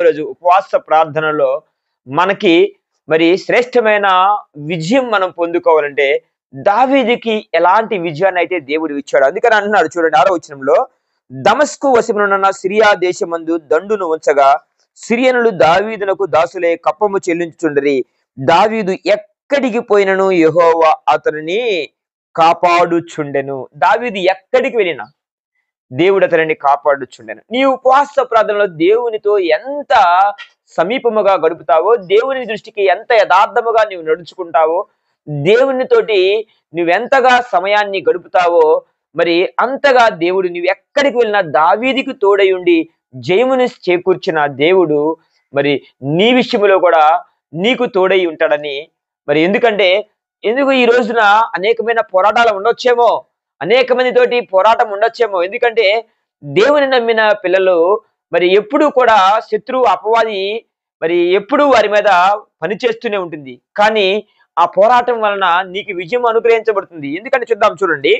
రోజు ఉపవాస ప్రార్థనలో మనకి మరి శ్రేష్టమైన విజయం మనం పొందుకోవాలంటే దావీదుకి ఎలాంటి విజయాన్ని అయితే దేవుడు ఇచ్చాడు. అందుకని అంటున్నాడు చూడండి 6వ వచనంలో, దమస్కు వశమునున్న సిరియా దేశమందు దండును ఉంచగా సిరియనులు దావీదునకు దాసులే కప్పము చెల్లించుచుండరి. దావీదు ఎక్కడికి పోయినను యెహోవా అతనిని కాపాడుచుండెను. దావీదు ఎక్కడికి వెళ్ళినా దేవుడు అతనిని కాపాడుచుండెను. నీ ఉపవాస ప్రార్థనలో దేవునితో ఎంత సమీపముగా గడుపుతావో, దేవుని దృష్టికి ఎంత యథార్థముగా నీవు నడుచుకుంటావో, దేవునితోటి నువ్వెంతగా సమయాన్ని గడుపుతావో మరి అంతగా దేవుడు నువ్వు ఎక్కడికి వెళ్ళినా దావీదుకు తోడై ఉండి జయమును చేకూర్చిన దేవుడు మరి నీ విషయంలో కూడా నీకు తోడై ఉంటాడని. మరి ఎందుకు ఈ రోజున అనేకమైన పోరాటాలు ఉండొచ్చేమో, అనేక మందితోటి పోరాటం ఉండొచ్చేమో. ఎందుకంటే దేవుని నమ్మిన పిల్లలు మరి ఎప్పుడూ కూడా శత్రువు అపవాది మరి ఎప్పుడూ వారి మీద పనిచేస్తూనే ఉంటుంది. కానీ ఆ పోరాటం వలన నీకు విజయం అనుగ్రహించబడుతుంది. ఎందుకంటే చూద్దాం చూడండి,